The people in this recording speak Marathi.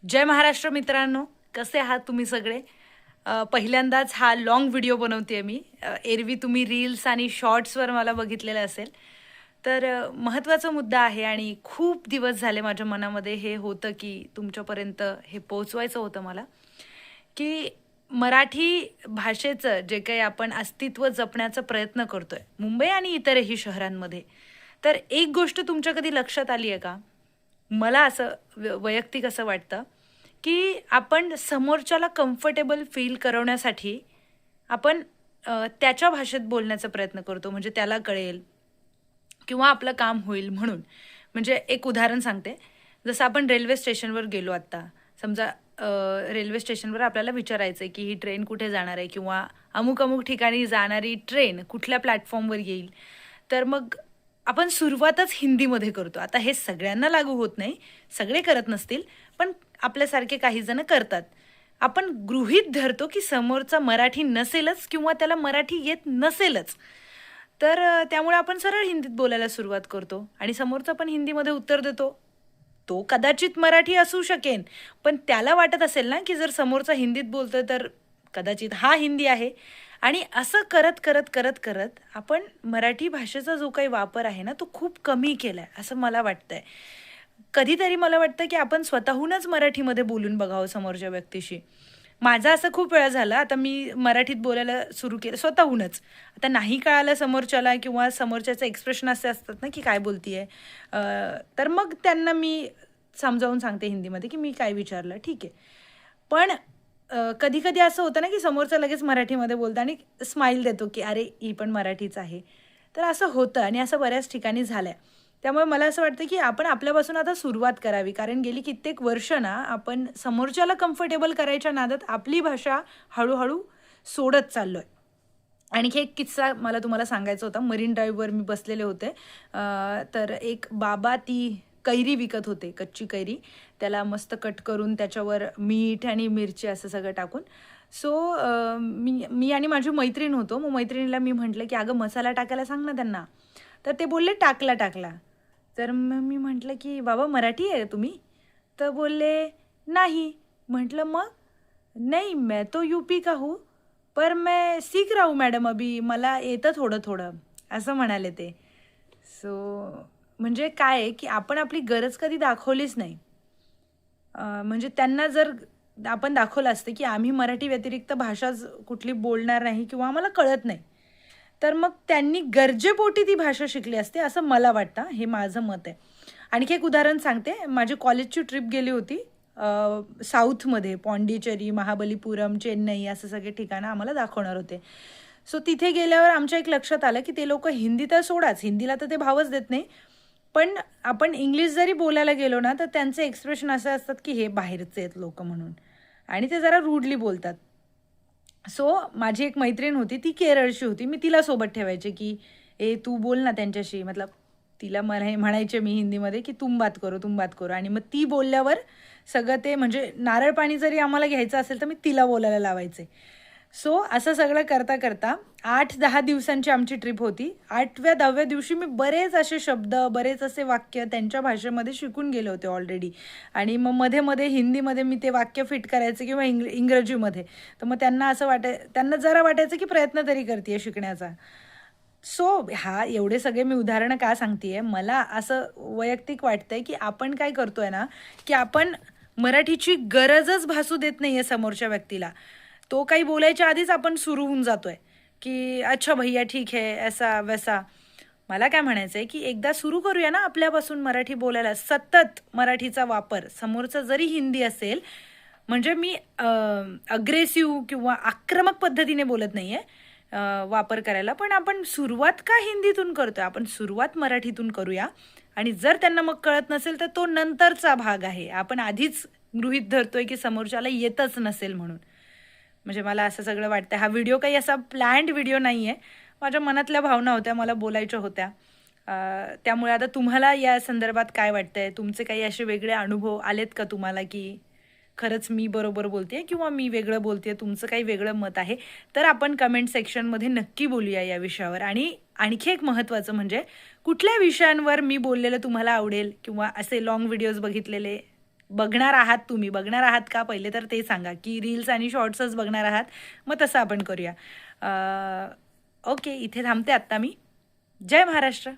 जय महाराष्ट्र मित्रांनो, कसे आहात तुम्ही सगळे? पहिल्यांदाच हा लाँग व्हिडिओ बनवते मी. एरवी तुम्ही रील्स आणि शॉर्ट्सवर मला बघितलेलं असेल. तर महत्त्वाचा मुद्दा आहे आणि खूप दिवस झाले माझ्या मनामध्ये हे होतं की तुमच्यापर्यंत हे पोहोचवायचं होतं मला, की मराठी भाषेचं जे काही आपण अस्तित्व जपण्याचा प्रयत्न करतोय मुंबई आणि इतरही शहरांमध्ये, तर एक गोष्ट तुमच्या कधी लक्षात आली आहे का? मला असं वैयक्तिक असं वाटतं, की आपण समोरच्याला कम्फर्टेबल फील करवण्यासाठी आपण त्याच्या भाषेत बोलण्याचा प्रयत्न करतो. म्हणजे त्याला कळेल किंवा आपलं काम होईल म्हणून. म्हणजे एक उदाहरण सांगते. जसं आपण रेल्वे स्टेशनवर गेलो आत्ता. समजा रेल्वे स्टेशनवर आपल्याला विचारायचं आहे, की ही ट्रेन कुठे जाणार आहे किंवा अमुक-अमुक ठिकाणी जाणारी ट्रेन कुठल्या प्लॅटफॉर्मवर येईल. तर मग आपण सुरुवातच हिंदीमध्ये करतो. आता हे सगळ्यांना लागू होत नाही, सगळे करत नसतील, पण आपल्यासारखे काही जण करतात. आपण गृहीत धरतो, की समोरचा मराठी नसेलच किंवा त्याला मराठी येत नसेलच. तर त्यामुळे आपण सरळ हिंदीत बोलायला सुरुवात करतो आणि समोरचा पण हिंदीमध्ये उत्तर देतो. तो कदाचित मराठी असू शकेन, पण त्याला वाटत असेल ना, की जर समोरचा हिंदीत बोलतोय तर कदाचित हा हिंदी आहे. आणि असं करत, करत, करत, करत आपण मराठी भाषेचा जो काही वापर आहे ना, तो खूप कमी केलाय, असं मला वाटतंय. कधीतरी मला वाटतं, की आपण स्वतःहूनच मराठीमध्ये बोलून बघावं समोरच्या व्यक्तीशी. माझं असं खूप वेळा झालं. आता मी मराठीत बोलायला सुरू केलं स्वतःहूनच. आता नाही कळालं समोरच्याला किंवा समोरच्याचे एक्सप्रेशन असे असतात ना, की काय बोलतीये? तर मग त्यांना मी समजावून सांगते हिंदीमध्ये, की मी काय विचारलं, ठीक आहे. पण कधी-कधी असं होतं ना, की समोरचा लगेच मराठीमध्ये बोलतो आणि स्माईल देतो, की "अरे, ही पण मराठीच आहे." तर असं होतं आणि असं बऱ्याच ठिकाणी झालंय. त्यामुळे मला असं वाटतं, की आपण आपल्यापासून आता सुरुवात करावी. कारण गेली कित्येक वर्ष ना, आपण समोरच्याला कम्फर्टेबल करायच्या नादात आपली भाषा हळू सोडत चाललोय. आणखी एक किस्सा मला तुम्हाला सांगायचा होता. मरीन ड्राईव्हवर मी बसलेले होते. तर एक बाबा ती कैरी विकत होते, कच्ची कैरी. त्याला मस्त कट करून त्याच्यावर मीठ आणि मिरची असं सगळं टाकून. सो मी मी आणि माझी मैत्रीण होतो. मग मैत्रिणीला मी म्हटलं, की "अगं मसाला टाकायला सांग ना त्यांना." तर ते बोलले, "टाकला." तर मग मी म्हटलं, की "बाबा मराठी आहे तुम्ही?" तर बोलले, "नहीं." म्हटलं, "मग?" "नहीं, मैं तो यूपी का हूँ, पर मैं सीख रहा हूँ मैडम अभी, मला येतं थोडं-थोडं." असं म्हणाले ते. सो म्हणजे काय आहे, की आपण आपली गरज कधी दाखवलीच नाही. म्हणजे त्यांना जर आपण दाखवलं असतं, की आम्ही मराठी व्यतिरिक्त भाषाच कुठली बोलणार नाही किंवा आम्हाला कळत नाही. तर मग त्यांनी गरजेपोटी ती भाषा शिकली असती, असं मला वाटतं. हे माझं मत आहे. आणखी एक उदाहरण सांगते. माझी कॉलेजची ट्रिप गेली होती साऊथमध्ये. पॉंडिचेरी, महाबलीपुरम, चेन्नई असं सगळे ठिकाणं आम्हाला दाखवणार होते. सो तिथे गेल्यावर आमच्या एक लक्षात आलं, की ते लोकं हिंदी तर सोडाच, हिंदीला तर ते भावच देत नाही. पण आपण इंग्लिश जरी बोलायला गेलो ना, तर त्यांचे एक्सप्रेशन असे असतात, की हे बाहेरचे आहेत लोकं म्हणून आणि ते जरा रूडली बोलतात. सो माझी एक मैत्रीण होती, ती केरळची होती. मी तिला सोबत ठेवायचे, की "ए तू बोल ना त्यांच्याशी." मतलब तिला म्हणायचे मी हिंदीमध्ये, की तुम बात करो." आणि मग ती बोलल्यावर सगळं ते म्हणजे नारळ पाणी जरी आम्हाला घ्यायचं असेल, तर मी तिला बोलायला लावायचे. सो असं सगळं करता 8-10 दिवसांची आमची ट्रिप होती. 8व्या-10व्या दिवशी मी बरेच असे शब्द, बरेच असे वाक्य त्यांच्या भाषेमध्ये शिकून गेले होते ऑलरेडी आणि मग मध्ये-मध्ये हिंदीमध्ये मी ते वाक्य फिट करायचे किंवा इंग्रजीमध्ये. तर मग त्यांना असं त्यांना जरा वाटायचं की प्रयत्न तरी करतीये शिकण्याचा. सो एवढे सगळे मी उदाहरणं का सांगतेय, मला असं वैयक्तिक वाटतंय की आपण काय करतोय ना, की आपण मराठीची गरजच भासू देत नाहीये समोरच्या व्यक्तीला. तो काही बोलायच्या आधीच आपण सुरू होऊन जातोय, की "अच्छा भैय्या ठीक है, ऐसा-वैसा." मला काय म्हणायचंय, की एकदा सुरू करूया ना आपल्यापासून मराठी बोलायला. सतत मराठीचा वापर. समोरचा जरी हिंदी असेल, म्हणजे मी अग्रेसिव्ह किंवा आक्रमक पद्धतीने बोलत नाहीये वापर करायला. पण आपण सुरुवात का हिंदीतून करतोय? आपण सुरुवात मराठीतून करूया आणि जर त्यांना मग कळत नसेल, तर तो नंतरचा भाग आहे. आपण आधीच गृहीत धरतोय, की समोरच्याला येतच नसेल म्हणून. म्हणजे मला असं सगळं वाटतं. हा व्हिडिओ काही असा प्लॅन्ड व्हिडिओ नाहीये. माझ्या मनातल्या भावना होत्या, मला बोलायच्या होत्या. त्यामुळे आता तुम्हाला या संदर्भात काय वाटतंय? तुमचे काही असे वेगळे अनुभव आलेत का तुम्हाला, की खरंच मी बरोबर बोलतेय किंवा मी वेगळं बोलतेय, तुमचं काही वेगळं मत आहे? तर आपण कमेंट सेक्शनमध्ये नक्की बोलूया या विषयावर. आणि आणखी एक महत्त्वाचं म्हणजे कुठल्या विषयांवर मी बोललेलं तुम्हाला आवडेल किंवा असे लाँग व्हिडिओज बघितलेले बघणार आहात तुम्ही, बघणार आहात का पहिले तर ते सांगा, की रील्स आणि शॉर्ट्सच बघणार आहात, मग तसं आपण करूया. ओके, इथे थांबते आत्ता मी. जय महाराष्ट्र.